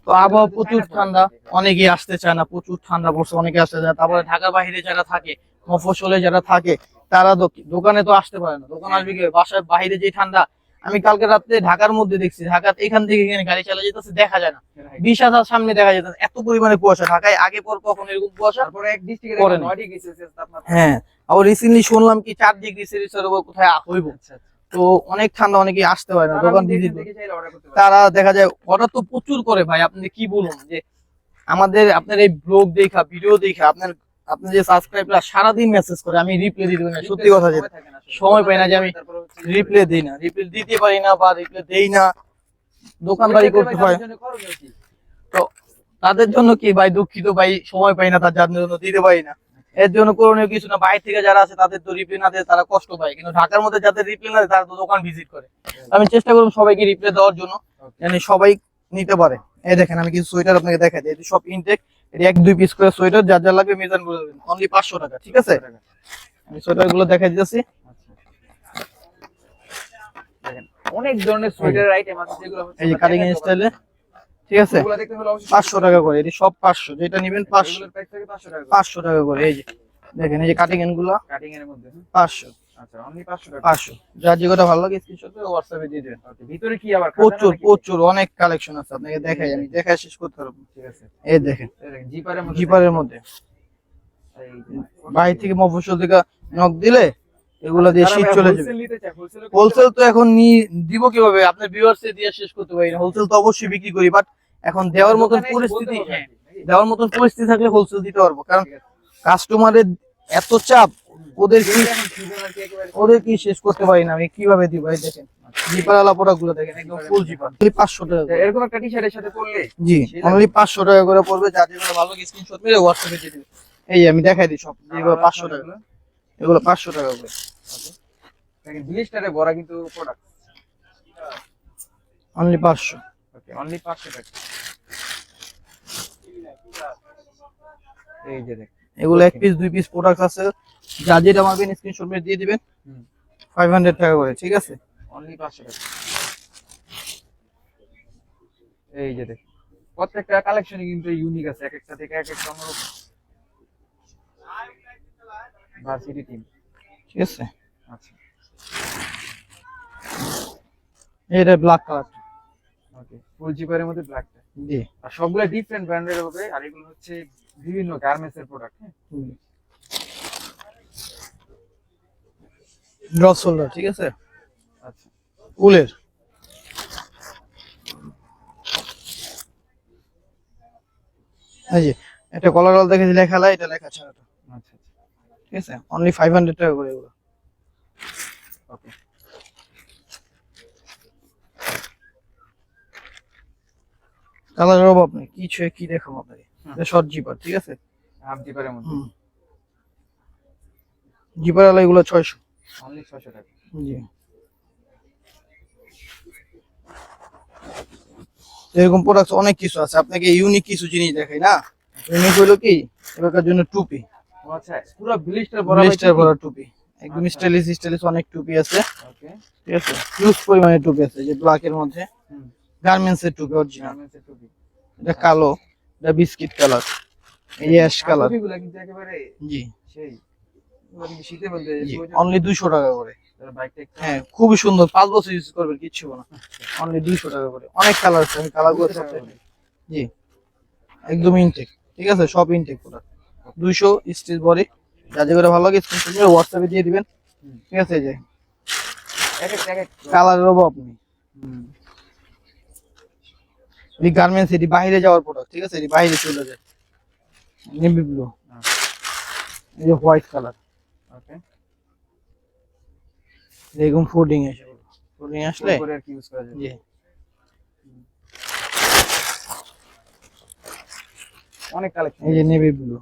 তো আবহাওয়া প্রচুর ঠান্ডা, অনেকে আসতে চায় না, প্রচুর ঠান্ডা পড়ছে, অনেকে আসতে চায়। তারপরে ঢাকার বাইরে যারা থাকে, মফস্বলে যারা থাকে, তারা দোকানে তো আসতে পারে না। দোকান আসবে কি, বাসার বাইরে যে ঠান্ডা। আমি কালকে রাত্রে ঢাকার মধ্যে দেখছি, ঢাকার এখান থেকে এখানে গাড়ি চালা যেতেছে, দেখা যায় না, 20,000 সামনে দেখা যেত, এত পরিমাণে কুয়াশা। ঢাকায় আগে পর কখন এরকম কুয়াশা পড়ে না। হ্যাঁ, আবার রিসেন্টলি শুনলাম কি 4 ডিগ্রি সেলসিয়াসের উপর কোথায় হইব। তো অনেক ঠান্ডা, অনেকে আসতে পারে না দোকান ভিজিট। তারা দেখা যায় অর্ডার তো প্রচুর করে ভাই, আপনি কি বলুন, যে আমাদের আপনার এই ব্লগ দেখা, ভিডিও দেখা আপনার যে সাবস্ক্রাইবাররা সারাদিন মেসেজ করে, আমি রিপ্লাই দিতে পারি না, সত্যি কথা, যে সময় পাই না, যে আমি রিপ্লাই দিই না, রিপ্লাই দিতে পারি না, বা রিপ্লাই দেই না, দোকানদারি করতে হয়। তো তাদের জন্য কি ভাই, দুঃখিত ভাই, সময় পাই না, তার জন্য দিতে পারি না। এর জন্য করণীয় কিছু না, বাইরে থেকে যারা আছে তাদের তো রিপ্লাই না দিলে তারা কষ্ট পায়, কিন্তু ঢাকার মধ্যে যাদের রিপ্লাই না দেয় তারা তো দোকান ভিজিট করে। আমি চেষ্টা করব সবাইকে রিপ্লাই দেওয়ার জন্য, মানে সবাই নিতে পারে। এই দেখেন, আমি কিছু সোয়েটার আপনাকে দেখাই দিই, সব ইনটেক, এর 1-2 পিস করে সোয়েটার, যার যা লাগবে মেজান করে দেবেন, অনলি 500 টাকা, ঠিক আছে? আমি সোয়েটার গুলো দেখাই দিতেছি। অনেক ধরনের সোয়েটার আইটেম আছে যেগুলো হচ্ছে এই যে কাটিং স্টাইলে, ঠিক আছে, 500 টাকা করে, এটি সব 500, যেটা নেবেন 500 500 টাকা করে। এই যে দেখেন, এই যে কাটিং এন গুলো কাটিং এর মধ্যে 500। আচ্ছা, অনলি 500 টাকা। 500, যার যেটা ভালো লাগে স্ক্রিনশট করে হোয়াটসঅ্যাপে দিয়ে দেবেন। ভিতরে কি আবার প্রচুর প্রচুর অনেক কালেকশন আছে, আপনাকে দেখাই, আমি দেখাই শেষ করতে পারবো। ঠিক আছে, এই দেখেন, জিপারের মধ্যে, জিপারের মধ্যে এই বাইরে থেকে মফস্বল থেকে নক দিলে এগুলা দিয়ে শীত চলে যাবে। হোলসেল নিতে চাই, হোলসেল হোলসেল তো এখন দিব কিভাবে, আপনার ভিউয়ার্সে দিয়ে শেষ করতে পারি না। হোলসেল তো অবশ্যই বিক্রি করি, বাট এখন দেওয়ার মতন পরিস্থিতি, দেওয়ার মতন পরিস্থিতি থাকলে হোলসেল দিতে পারবো, কারণ কাস্টমারের এত চাপ, ওদের কি শেষ করতে পারি না, আমি কিভাবে দিব। এই দেখেন জিপারওয়ালা প্রোডাক্ট গুলো দেখেন, একদম ফুল জিপার, 500 টাকা। এরকম একটা টি-শার্টের সাথে পরলে জি, অনলি 500 টাকা করে পড়বে, যার যেগুলো ভালো লাগে স্ক্রিনশট মেরে হোয়াটসঅ্যাপে দিয়ে দিবেন। এই আমি দেখাই দিই সব, যেগুলো 500 টাকা, এগুলো 500 টাকা করে। দেখেন ব্লিস্টারে ভরা কিন্তু প্রোডাক্ট, অনলি 500। ওকে, অনলি 500 টাকা। এই যে দেখেন, এগুলো 1 পিস 2 পিস প্রোডাক্ট আছে, যা যেটা মারবেন স্ক্রিনশট মেরে দিয়ে দিবেন, 500 টাকা করে, ঠিক আছে? অনলি 500 টাকা। এই যে দেখেন, প্রত্যেকটা কালেকশনই কিন্তু ইউনিক আছে, এক একটা থেকে এক একটা অনুরূপ। ভার্সিটি টিম, ঠিক আছে? আচ্ছা, এটা ব্ল্যাক কালার, ওকে, ফুল জিপারের মধ্যে ব্ল্যাকটা। জি, আর সবগুলো ডিফারেন্ট ব্র্যান্ডের হবে, আর এগুলো হচ্ছে বিভিন্ন গার্মেন্টস এর প্রোডাক্ট। হ্যাঁ, ড্রপ শোল্ডার, ঠিক আছে, আচ্ছা, উলের। এই যে এটা কলার দেখে লেখা লাই, এটা লেখা ছাড়া, আচ্ছা, ঠিক আছে? অনলি 500 টাকা করে এগুলো। ওকে, কালারের অভাব নেই, কিছু কি দেখাবো আপনাকে, এটা শর্ট জিপার, ঠিক আছে? হাফ জিপারের মধ্যে জিপার আলা এগুলো 600, অনলি 600 টাকা। জি। এরকম প্রোডাক্ট অনেক কিছু আছে, আপনাকে ইউনিক কিছু জিনিস দেখাই না। ইউনিক হলো কি, এবারকার জন্য টুপি, ও আচ্ছা, পুরো ব্লিস্টার ভরা ব্লিস্টার ভরা টুপি, একদম স্টাইলিশ স্টাইলিশ অনেক টুপি আছে, ওকে, ঠিক আছে? হিউজ পরিমাণে টুপি আছে, যে ব্ল্যাক এর মধ্যে হুম, গার্মেন্টস এর টুপি অরিজিনাল। গার্মেন্টস এর টুপি, এটা কালো, এটা বিস্কিট কালার, এই অ্যাশ কালার, টুপিগুলো কিন্তু একেবারে জি সেই, এগুলো কিন্তু শীতে বলতে জি, অনলি 200 টাকা করে। বাইকটা একটু, হ্যাঁ, খুবই সুন্দর, 5 বছর ইউজ করবেন, কিচ্ছু না, অনলি 200 টাকা করে। অনেক কালার আছে, আমি কালার গুলো সব দেখাই। জি, একদম ইনটেক, ঠিক আছে, সব ইনটেক প্রোডাক্ট, 200 স্টিচ বডি, যা যেগুলো ভালো লাগে স্ক্রিনশট নিয়ে হোয়াটসঅ্যাপে দিয়ে দিবেন, ঠিক আছে? এই যে এক এক এক এক, কালারের অভাব নেই। হুম, এই গার্মেন্টস এটি বাইরে যাওয়ার প্রোডাক্ট, ঠিক আছে? এটি বাইরে চলে যায়, নেভি ব্লু, এই যে হোয়াইট কালার, ওকে, এরকম ফোল্ডিং এসে, ফোল্ডিং আসলে, করে আর কি ইউজ করা যায়। জি, অনেক কালেকশন, এই যে নেভি ব্লু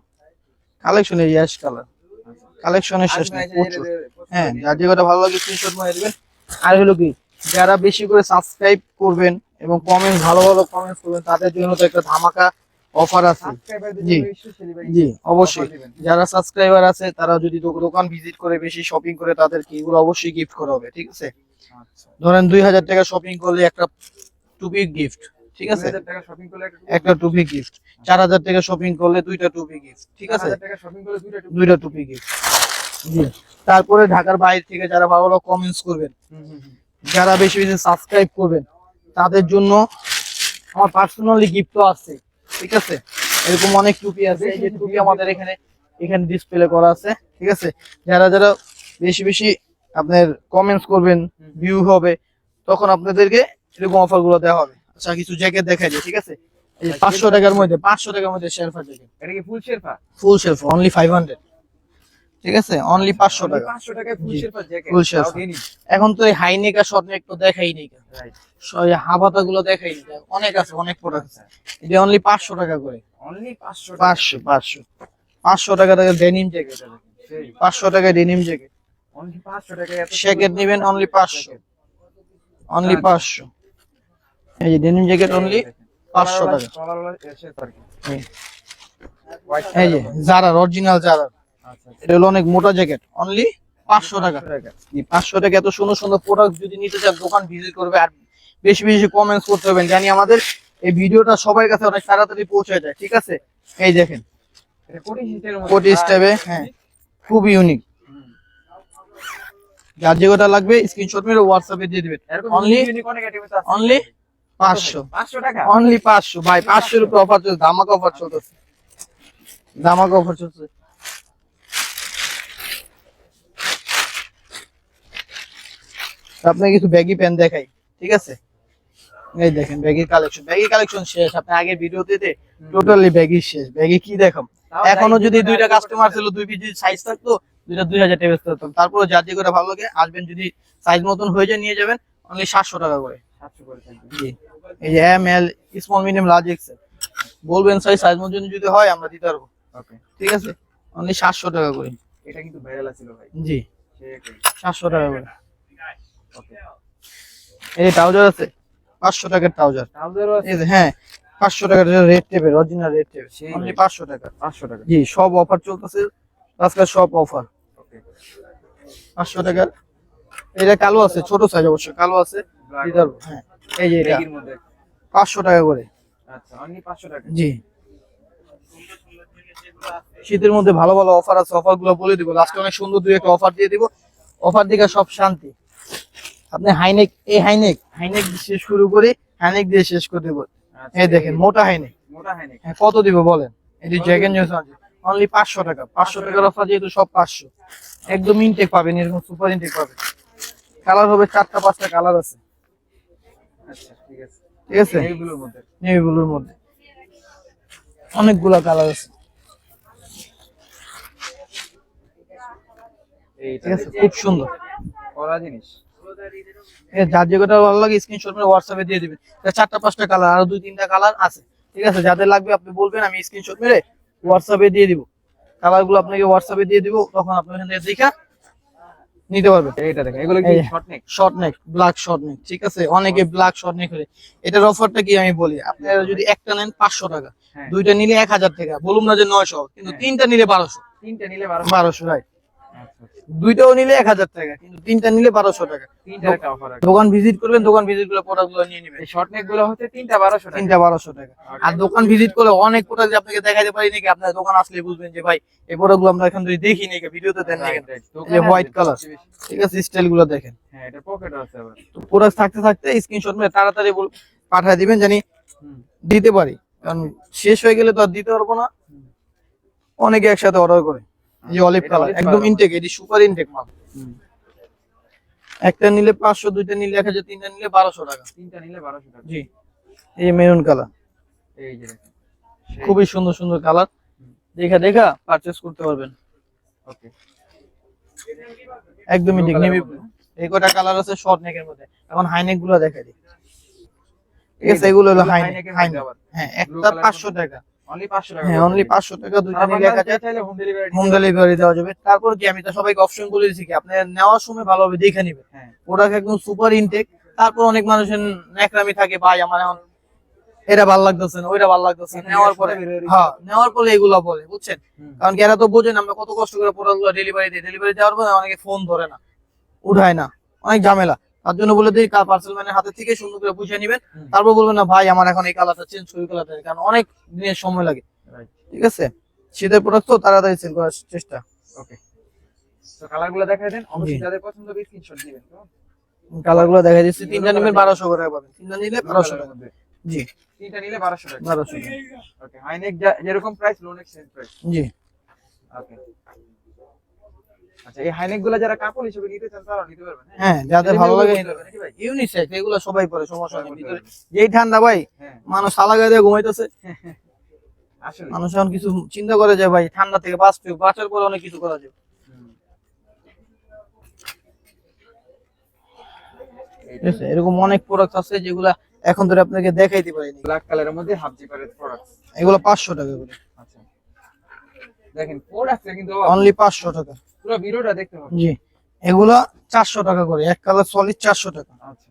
কালেকশন, এই অ্যাশ কালার কালেকশনের শেষ নেই, প্রচুর। হ্যাঁ, যার যেটা ভালো লাগে স্ক্রিনশট মারিয়ে দিবেন। আর হলো কি, যারা বেশি করে সাবস্ক্রাইব করবেন এবং কমেন্ট ভালো ভালো কমেন্টস করবেন, তাদের জন্য তো একটা ধামাকা অফার আছে। জি জি অবশ্যই, যারা সাবস্ক্রাইবার আছে তারা যদি দোকান ভিজিট করে বেশি শপিং করে তাদেরকে এগুলো অবশ্যই গিফট করা হবে, ঠিক আছে। ধরেন 2000 টাকা শপিং করলে একটা টুপি গিফট, ঠিক আছে, 2000 টাকা শপিং করলে একটা টুপি গিফট। 4000 টাকা শপিং করলে দুইটা টুপি গিফট, ঠিক আছে, 4000 টাকা শপিং করলে দুইটা টুপি গিফট। জি, তারপরে ঢাকার বাইরে থেকে যারা ভালো ভালো কমেন্টস করবেন, যারা বেশি বেশি সাবস্ক্রাইব করবেন, তাদের জন্য আমার পার্সোনালি গিফটও আছে, ঠিক আছে। এরকম অনেক টুপি আছে, এই যে টুপি আমাদের এখানে ডিসপ্লে করা আছে, ঠিক আছে। যারা যারা বেশি বেশি আপনার কমেন্টস করবেন, ভিউ হবে, তখন আপনাদেরকে এরকম অফার গুলো দেওয়া হবে। আচ্ছা, কিছু জ্যাকেট দেখাই দিই, ঠিক আছে। এই 500 টাকার মধ্যে, 500 টাকার মধ্যে শেরফা জ্যাকেট, এটা কি ফুল শেরপা? ফুল শেরফা অনলি 500, ঠিক আছে, অনলি 500 টাকা। 500 টাকায় ফুল জি, শেরপা জ্যাকেট, ফুল শেরপা। এখন তো এই হাই নেক আর শর্ট নেক তো দেখাই নেই, রাইট, হাবাতা গুলো দেখাই নেই, অনেক আছে, অনেক প্রোডাক্ট আছে। এটা অনলি 500 টাকা করে, অনলি 500 টাকা। 500 টাকা টাকা ডেনিম জ্যাকেট, 500 টাকা ডেনিম জ্যাকেট। অনলি 500 টাকায় এত জ্যাকেট নেবেন অনলি 500, অনলি 500। এই যে ডেনিম জ্যাকেট অনলি 500 টাকা। কলারওয়ালা শেরপা আর কি। এই হোয়াইট এই যে জারার, অরিজিনাল জারার, আচ্ছা এটা হলো অনেক মোটা জ্যাকেট, অনলি 500 টাকা। 500 টাকা। এত সুন্দর সুন্দর প্রোডাক্ট যদি নিতে চান দোকান ভিজিট করবে, আর বেশি বেশি কমেন্টস করতে হবে, জানি আমাদের এই ভিডিওটা সবার কাছে অনেক তাড়াতাড়ি পৌঁছে যায়, ঠিক আছে। এই দেখেন এটা কোটি সিস্টেমের মধ্যে, কোটি স্টেপে, হ্যাঁ, খুব ইউনিক। যার যেটা লাগবে স্ক্রিনশট মেরে হোয়াটসঅ্যাপে দিয়ে দিবেন। এরকম অনলি ইউনিক অনেক আইটেম আছে। অনলি 500, 500 টাকা, অনলি 500 ভাই, 500 এর উপর অফার চলছে, ধামাকা অফার চলতেছে, ধামাকা অফার চলছে। আপনাকে কিছু ব্যাগি প্যান্ট দেখাই, ঠিক আছে। এই দেখেন ব্যাগি কালেকশন শেষ। আপনি আগে ভিডিওতে টোটালি ব্যাগি শেষ, ব্যাগি কি দেখাম। এখনো যদি দুইটা কাস্টমার ছিল, দুই পিস সাইজ থাকতো, দুইটা 2000 টাকা থাকতো। তারপরে যার যে করে ভালো লাগে আসবেন, যদি সাইজ মতন হয়ে যায় নিয়ে যাবেন, অনলি 700 টাকা করে। 700 করে থাকবে। জি, এই যে M L small medium large XL বলবেন, সাইজ মতন যদি হয় আমরা দিতে পারবো, ওকে, ঠিক আছে। অনলি 700 টাকা করে। এটা কিন্তু ভাইরাল ছিল ভাই। জি, সেটাই, 700 টাকা করে। ওকে। এই যে ট্রাউজার আছে, 500 টাকার ট্রাউজার। ট্রাউজারও আছে এই যে, হ্যাঁ, 500 টাকার রেড টেপের, অরিজিনাল রেড টেপ, সেই অনলি ভাই। 500 টাকা। 500 টাকা, জি, সব অফার চলতেছে আজকে, সব অফার ওকে। 500 টাকার। এটা কালো আছে, ছোট সাইজ অবশ্য কালো আছে, দিতে পারবো, হ্যাঁ। এই যে এটা ব্যাগের মধ্যে, 500 টাকা করে। আচ্ছা, অনলি 500 টাকা। জি, শীতের মধ্যে ভালো ভালো অফার আছে, অফার গুলো বলে দিব লাস্টে, অনেক সুন্দর দুই একটা অফার দিয়ে দিব। অফার দিকে সব শান্তি। আপনি হাইনেক, এই হাইনেক দিয়ে শেষ শুরু করে, হাইনেক দিয়ে শেষ করে দেবো। আচ্ছা, এই দেখেন মোটা হাইনেক, মোটা হয় নাকি? হ্যাঁ, কত দিব বলেন। এটি জ্যাকেট নিউজ অনলি 500 টাকা। 500 টাকার অফার, যেহেতু সব 500, একদম ইনটেক পাবেন, এরকম সুপার ইনটেক পাবেন। কালার হবে 4টা 5টা কালার আছে, আচ্ছা, ঠিক আছে। ঠিক আছে। এইগুলোর মধ্যে নেভি ব্লুর মধ্যে অনেকগুলা কালার আছে, এইটা ঠিক আছে, খুব সুন্দর। করা জিনিস। যার যেটা ভালো লাগে স্ক্রিনশট মেরে হোয়াটসঅ্যাপে দিয়ে দিবেন। 4টা 5টা কালার, আরো 2-3টা কালার আছে, ঠিক আছে। যাদের লাগবে আপনি বলবেন, আমি স্ক্রিনশট মেরে হোয়াটসঅ্যাপে দিয়ে দিব। কালার গুলো আপনাকে হোয়াটসঅ্যাপে দিয়ে দিব, তখন আপনি ওখান থেকে দেখা নিতে পারবেন। এইটা দেখেন, এগুলো কি শর্ট নেক? শর্ট নেক, ব্ল্যাক শর্ট নেক, ঠিক আছে। অনেকে ব্ল্যাক শর্ট নেক করে। এটার অফারটা কি আমি বলি, আপনারা যদি একটা নেন 500 টাকা, হ্যাঁ। দুইটা নিলে 1000 টাকা, বলুন না যে 900, কিন্তু হ্যাঁ। তিনটা নিলে 1200। তিনটা নিলে 1200। 1200, রাইট। আচ্ছা, দুইটাও নিলে 1000 টাকা, কিন্তু তিনটা নিলে 1200 টাকা। তিনটা একটা অফার আছে। দোকান ভিজিট করবেন, দোকান ভিজিট করে প্রোডাক্ট গুলো নিয়ে নেবেন। এই শর্ট নেক গুলো হচ্ছে তিনটা 1200 টাকা। তিনটা 1200 টাকা। আর দোকান ভিজিট করলে অনেক প্রোডাক্ট আপনাকে দেখাইতে পারি নাকি, আপনার দোকান আসলে বুঝবেন যে ভাই এই প্রোডাক্ট গুলো আমরা এখন যদি দেখি নাকি, ভিডিওতে দেন নাকি। Right, right. এই যে হোয়াইট কালার, ঠিক আছে, স্টাইল গুলো দেখেন। হ্যাঁ, এটা পকেটও আছে আবার। তো প্রোডাক্ট থাকতে থাকতে স্ক্রিনশট মেরে তাড়াতাড়ি পাঠিয়ে দিবেন, জানি হুম। দিতে পারি, কারণ শেষ হয়ে গেলে তো আর দিতে পারবো না। অনেকে একসাথে অর্ডার করে। এই যে অলিভ এটা কালার, olive একদম colour। ইনটেক, এটি সুপার ইনটেক মাল। হুম। একটা নিলে 500, দুইটা নিলে 1000, তিনটা নিলে 1200 টাকা। তিনটা নিলে 1200 টাকা। জি, এই মেরুন কালার, এই যে দেখেন, খুবই সুন্দর সুন্দর কালার, দেখা পারচেজ করতে পারবেন। ওকে। একদমই Blue ঠিক, colour নেভি মধ্যে। এই কটা কালার আছে শর্ট নেকের মধ্যে। এখন হাইনেক গুলো দেখাই দিই, ঠিক এই আছে। যে, এগুলো হলো এগুলো হাইনেক, high neck এর হাইনেক, মধ্যে আবার। হ্যাঁ, Blue একটা colour 500 টাকা, অনলি 500 টাকা। হ্যাঁ, অনলি 500 টাকা, দুইটা আর নিলে 1000, বাংলাদেশে চাইলে হোম ডেলিভারি। হোম ডেলিভারি দেওয়া যাবে। তারপর কি, আমি তো সবাইকে অপশন বলে দিচ্ছি কি, আপনি নেওয়ার সময় ভালোভাবে দেখে নেবেন। হ্যাঁ। প্রোডাক্ট একদম সুপার ইনটেক, তারপর অনেক মানুষের ন্যাকড়ামি থাকে, ভাই আমার এখন এটা ভালো লাগতেছে না, ওইটা ভালো লাগতেছে না, নেওয়ার পরে হ্যাঁ নেওয়ার পরে এগুলা বলে, বুঝছেন? কারণ কি এরা তো বোঝেন আমরা কত কষ্ট করে প্রোডাক্টগুলো ডেলিভারি দিই, ডেলিভারি দেওয়ার পরে অনেকে ফোন ধরে না, উঠায় না, অনেক ঝামেলা। তার জন্য বলে দিই পার্সেল ম্যানের হাতে থেকে সুন্দর করে বুঝিয়ে নিবেন, তারপর বলবেন না ভাই আমার এখন এই কালারটা চেঞ্জ করে কালারটা, কারণ অনেক দিনের সময় লাগে। ঠিক আছে, শীতের প্রোডাক্ট তো তাড়াতাড়ি সেল করার চেষ্টা। ওকে, তো কালারগুলো দেখাই দেন, অবশ্যই যাদের পছন্দ হবে স্ক্রিনশট দিবেন। কালার গুলো দেখা যাচ্ছে, তিনটা নিলে 1200 করে পাবেন, তিনটা নিলে 1200 টাকা। জি, তিনটা নিলে 1200 টাকা। 1200 টাকা। ওকে, হাইনেক যেরকম প্রাইস, লোনেক সেম প্রাইস। জি। ওকে, আচ্ছা এই হাইনেক গুলো যারা কাপড় হিসেবে নিতে চান তারাও নিতে পারবেন। হ্যাঁ, যাদের ভালো লাগে নিতে পারবেন নাকি ভাই? ইউনিসেক্স এগুলো সবাই পরে, সমস্যা নেই। ভিতরে যেই ঠান্ডা ভাই, মানুষ সালা গায়ে দিয়ে ঘুমাইতেছে। আসলে মানুষ এখন কিছু চিন্তা করে যে ভাই ঠান্ডা থেকে বাঁচার পরে অনেক কিছু করা যাবে। ঠিক আছে, এরকম অনেক প্রোডাক্ট আছে যেগুলা এখন ধরে আপনাকে দেখাইতে পারিনি। ব্ল্যাক কালারের মধ্যে হাফ জিপারের প্রোডাক্ট, এগুলো 500 টাকা করে। আচ্ছা দেখেন প্রোডাক্টটা কিন্তু অনলি 500 টাকা। পুরো ভিডিওটা দেখতে হবে। জি, এগুলা 400 টাকা করে, এক কালার সলিড 400 টাকা। আচ্ছা,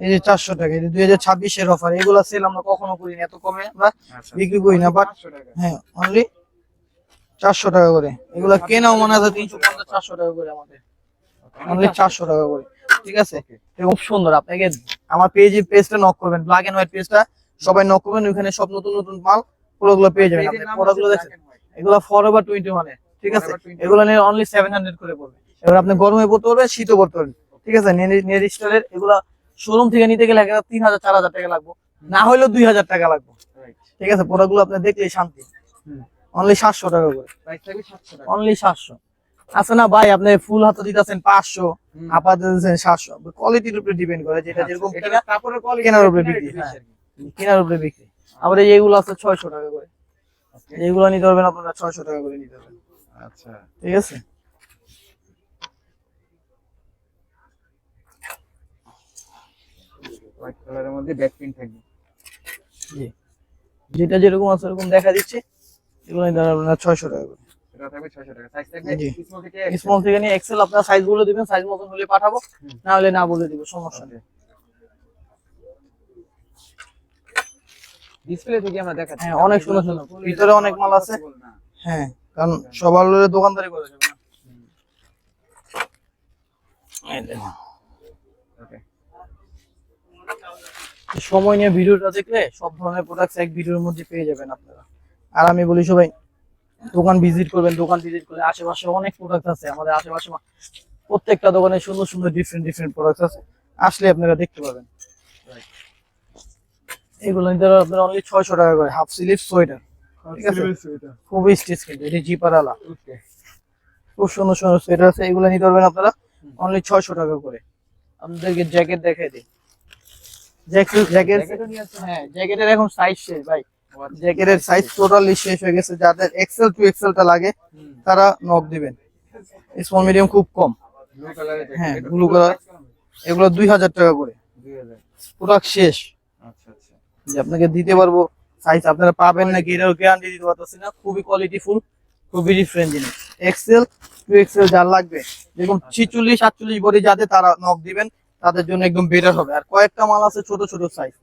এই যে 400 টাকা, এই যে 2026 এর অফার। এগুলা সেল আমরা কখনো করি না, এত কমে আমরা বিক্রি করি না, বাট 500 টাকা। হ্যাঁ অনলি 400 টাকা করে। এগুলা কেনাও মনে হয় 350 400 টাকা করে, আমাদের অনলি 400 টাকা করে। ঠিক আছে, খুব সুন্দর। আপনাকে আমার পেজটা নক করবেন, ব্ল্যাক এন্ড হোয়াইট পেজটা সবাই নক করবেন, ওখানে সব নতুন নতুন মাল পুরোগুলো পেয়ে যাবেন। আপনি প্রোডাক্টগুলো দেখেন, এগুলো ফরএভার 21 এর। ঠিক আছে, এগুলো নিয়ে অনলি 700 করে পড়বে। এবার আপনি গরমে পড়তে পারবেন, শীতও পড়তে পারবেন। ঠিক আছে, নিয়ার স্টোরের এগুলা শোরুম থেকে নিতে গেলে 3000 4000 টাকা লাগবে, না হলেও 2000 টাকা লাগবে। ঠিক আছে, প্রোডাক্টগুলো আপনি দেখলেই শান্তি। অনলি 700 টাকা করে, প্রাইস থাকবে 700 টাকা। অনলি 700। আচ্ছা না ভাই, আপনি ফুল হাতে দিতেছেন 500, আপাতত দিতেছেন 700, কোয়ালিটির উপরে ডিপেন্ড করে, যেটা যেরকম এটা কিনা কাপড়ের কোয়ালিটি কেনার উপরে বিক্রি। হ্যাঁ, কেনার উপরে বিক্রি। আবার এইগুলো আছে 600 টাকা করে, এইগুলো নিতে পারবেন আপনারা 600 টাকা করে নিতে পারবেন। আচ্ছা, ঠিক আছে, হোয়াইট কালারের মধ্যে ব্যাক প্রিন্ট থাকবে। জি, যেটা যেরকম আছে এরকম দেখা দিচ্ছে, এগুলো নিতে পারবেন আপনারা 600 টাকা করে। এটা থাকবে 600 টাকা। সাইজ থাকবে জি। স্মল থেকে স্মল থেকে নিয়ে এক্সেল, আপনারা সাইজ গুলো দিবেন, সাইজ মতন হলে পাঠাবো, না হলে না বলে দিব, সমস্যা নেই। ডিসপ্লে থেকে আমরা দেখাচ্ছি। হ্যাঁ, অনেক সুন্দর সুন্দর, ভিতরে অনেক মাল আছে। হ্যাঁ, কারণ সবার লোকে দোকানদারি করে যাবে না। এই দেখুন, ওকে, সময় নিয়ে ভিডিওটা দেখলে সব ধরনের প্রোডাক্টস এক ভিডিওর মধ্যে পেয়ে যাবেন আপনারা। আর আমি বলি সবাই দোকান ভিজিট করবেন, দোকান ভিজিট করলে আশেপাশে অনেক প্রোডাক্ট আছে, আমাদের আশেপাশে প্রত্যেকটা দোকানে সুন্দর সুন্দর ডিফারেন্ট প্রোডাক্ট আছে, আসলে আপনারা দেখতে পাবেন। এগুলো নিতে আপনারা অনলি 600 টাকা করে, হাফ স্লিভ সোয়েটার। ঠিক আছে, খুবই স্টিচ, কিন্তু এটি জিপারালা, ওকে, খুব সুন্দর সুন্দর সোয়েটার আছে, এগুলো নিতে পারবেন আপনারা অনলি 600 টাকা করে। আপনাদেরকে জ্যাকেট দেখাই দিই, জ্যাকেট। হ্যাঁ, জ্যাকেটের এখন সাইজ শেষ ভাই, জ্যাকেটের সাইজ টোটালি শেষ হয়ে গেছে। যাদের এক্সেল টু এক্সেলটা লাগে তারা নক দিবেন, স্মল মিডিয়াম খুব কম। ব্লু কালারে। হ্যাঁ, ব্লু কালার, এগুলো 2000 টাকা করে, 2000। প্রোডাক্ট শেষ। আচ্ছা আচ্ছা, যে আপনাকে দিতে পারবো, সাইজ আপনারা পাবেন নাকি এটাও গ্যারান্টি দিতে পারতেছি না। খুবই কোয়ালিটিফুল, খুবই ডিফারেন্ট জিনিস। এক্সেল টু এক্সেল যার লাগবে, যেরকম 46 48 বডি যাদের, তারা নক দিবেন, তাদের জন্য একদম বেটার হবে। আর কয়েকটা মাল আছে ছোট ছোট সাইজ,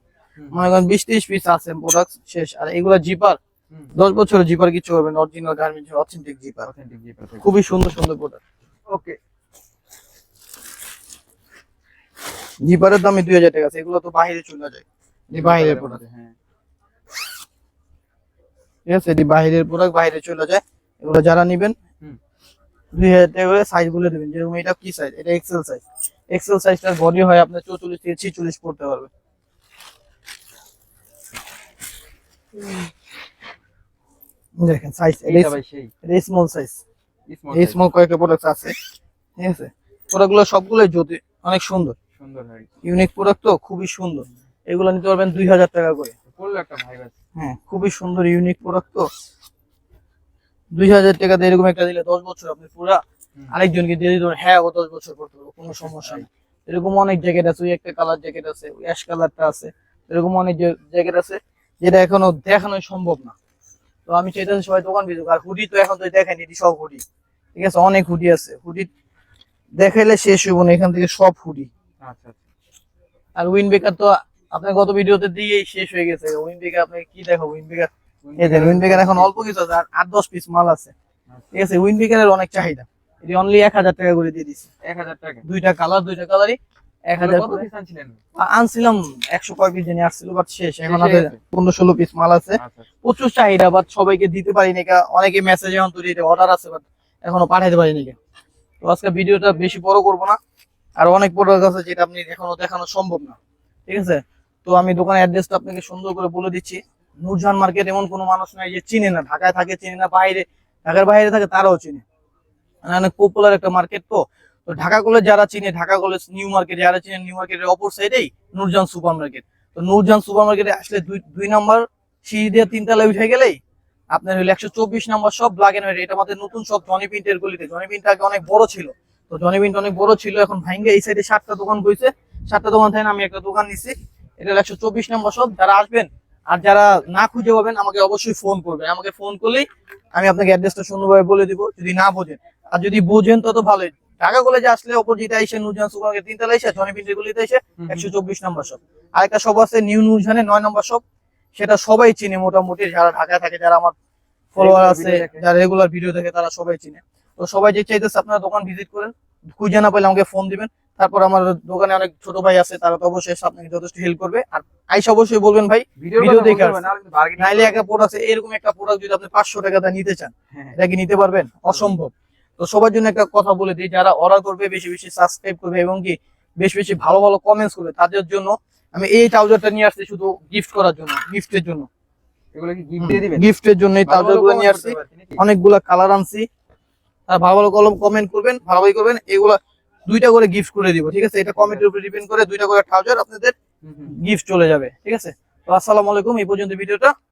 মনে করেন 20-30 পিস আছে, প্রোডাক্ট শেষ। আর এগুলা জিপার, 10 বছরের জিপার, কিছু হবে না, original garments authentic zipper, authentic zipper. খুবই সুন্দর সুন্দর প্রোডাক্ট। ওকে, জিপারের দামই 2000 টাকা আছে, এগুলো তো বাইরে চলে যায়, এই বাইরের প্রোডাক্ট। হ্যাঁ, ঠিক আছে, এটি বাইরের প্রোডাক্ট, বাইরে চলে যায়। এগুলো যারা নেবেন 2000 টাকা করে, সাইজ গুলো দেবেন। যেরকম এটা কি সাইজ, এটা এক্সেল সাইজ। এক্সেল সাইজটার বডি হয় আপনার 44 থেকে 46 পড়তে পারবে। দেখেন সাইজ, এটা ভাই সেই এটা স্মল সাইজ, স্মল এই স্মল কয়েকটা প্রোডাক্ট আছে। ঠিক আছে, প্রোডাক্টগুলো সবগুলোই জ্যোতি, অনেক সুন্দর, সুন্দর হয়, ইউনিক প্রোডাক্ট তো, খুবই সুন্দর। এগুলো নিতে পারবেন 2000 টাকা করে। পড়লো একটা ভাইব আছে। হ্যাঁ, খুবই সুন্দর ইউনিক প্রোডাক্ট তো, 2000 টাকা দিয়ে এরকম একটা দিলে 10 বছর আপনি পুরা আরেকজনকে দিয়ে দিতে পারেন। হ্যাঁ, ও 10 বছর পড়তে পারবে, কোনো সমস্যা নেই। এরকম অনেক জ্যাকেট আছে, ওই একটা কালার জ্যাকেট আছে, ওই অ্যাশ কালারটা আছে, এরকম অনেক জ্যাকেট আছে যেটা এখনো দেখানো সম্ভব না। তো আমি চাইতেছি সবাই দোকান ভিজুক। আর হুডি তো এখন তো দেখাইনি, এটি সব হুডি। ঠিক আছে, অনেক হুডি আছে, হুডি দেখাইলে শেষ হইব না, এখান থেকে সব হুডি। আচ্ছা আচ্ছা, আর উইন বেকার তো আপনার গত ভিডিওতে দিয়েই শেষ হয়ে গেছে। উইন বেকার আপনি কি দেখাবো? উইন বেকার এই যে উইন বেকার এখন অল্প কিছু আছে, আর 8-10 পিস মাল আছে, ঠিক আছে। উইন বেকারের অনেক চাহিদা, এটি অনলি 1000 টাকা করে দিয়ে দিছি। 1000 টাকা দুইটা কালারই 1000 কত করে পিস আনছিলেন? আনছিলাম। 100 কয় পিস জানি আসছিল, বাট শেষ। এখন শেষ হয়ে আমাদের গেছে। 15-16 পিস মাল আছে, আচ্ছা প্রচুর চাহিদা, বাট সবাইকে দিতে পারিনি। অনেকে মেসেজ এখন তৈরি অর্ডার আছে, বাট এখনো পাঠাইতে পারিনি। তো আজকে ভিডিওটা বেশি বড় করব না, আর অনেক প্রোডাক্ট আছে যেটা আপনি এখনো দেখানো সম্ভব না, ঠিক আছে। তো আমি দোকানের অ্যাড্রেসটা আপনাকে সুন্দর করে বলে দিচ্ছি। নূরজাহান মার্কেট এমন কোনো মানুষ নাই যে চিনে না, ঢাকায় থাকে চিনে না, বাইরে ঢাকার বাইরে থাকে তারাও চিনে, মানে অনেক পপুলার একটা মার্কেট। তো তো ঢাকা কলেজ যারা চিনে, ঢাকা কলেজ নিউ মার্কেট যারা চিনে, নিউ মার্কেটের অপর সাইডেই নূরজাহান সুপার মার্কেট। তো নূরজাহান সুপার মার্কেটে আসলে দুই নাম্বার সিঁড়ি দিয়ে 3 তলায় উঠে গেলেই আপনার হলো 124 number shop black and white. এটা আমাদের নতুন শপ জনি প্রিন্টের গলিতে। জনি প্রিন্ট আগে অনেক বড় ছিল, তো জনি প্রিন্ট অনেক বড় ছিল, এখন ভাঙ্গে এই সাইডে 7টা দোকান কইছে। 7টা দোকান থেকে আমি একটা দোকান নিছি, এটা 124 নাম্বার শপ। যারা আসবেন আর যারা না খুঁজে পাবেন আমাকে অবশ্যই ফোন করবেন। আমাকে ফোন করলেই আমি আপনাকে অ্যাড্রেসটা সুন্দরভাবে বলে দিব, যদি না বোঝেন। আর যদি বোঝেন তত ভালোই। ঢাকা কলেজে আসলে অপোজিটে এসে নূরজাহান সুপার মার্কেট 3 তলায় এসে জনি প্রিন্টের গলিতে এসে 124 নাম্বার শপ। আরেকটা শপ আছে নিউ নূরজাহানে 9 নাম্বার শপ, সেটা সবাই চিনে মোটামুটি, যারা ঢাকায় থাকে, যারা আমার ফলোয়ার Regular আছে, video দেখে। যারা রেগুলার ভিডিও দেখে, তারা সবাই চিনে। তো সবাই যে চাইতেছে আপনারা দোকান ভিজিট করেন, খুঁজে না পেলে আমাকে ফোন দিবেন। তারপর আমার দোকানে অনেক ছোট ভাই আছে, তারা তো অবশ্যই এসে আপনাকে যথেষ্ট হেল্প করবে। আর আইসা অবশ্যই বলবেন ভাই ভিডিও ভিডিও দেখে দেখে আসছি। বার্গেনিং নাইলে একটা প্রোডাক্ট, এরকম একটা প্রোডাক্ট যদি আপনি 500 টাকা দিয়ে নিতে চান, এটা কি নিতে পারবেন? অসম্ভব। তো সবার জন্য একটা কথা বলে দিই, যারা অর্ডার করবে, বেশি বেশি সাবস্ক্রাইব করবে এবং কি বেশি বেশি ভালো ভালো কমেন্টস করবে, তাদের জন্য আমি এই ট্রাউজারটা নিয়ে আসছি শুধু গিফট করার জন্য, গিফটের জন্য। এগুলো কি গিফট দিয়ে দিবেন? গিফটের জন্য এই ট্রাউজারগুলো নিয়ে আসছি, অনেকগুলা কালার আনছি। আর ভালো ভালো কলম কমেন্ট করবেন, ভালোভাবে করবেন, এগুলা 2টা করে গিফট করে দিব, ঠিক আছে। এটা কমেন্টের উপরে ডিপেন্ড করে 2টা করে ট্রাউজার আপনাদের গিফট চলে যাবে, ঠিক আছে। তো আসসালামু আলাইকুম, এই পর্যন্ত ভিডিওটা।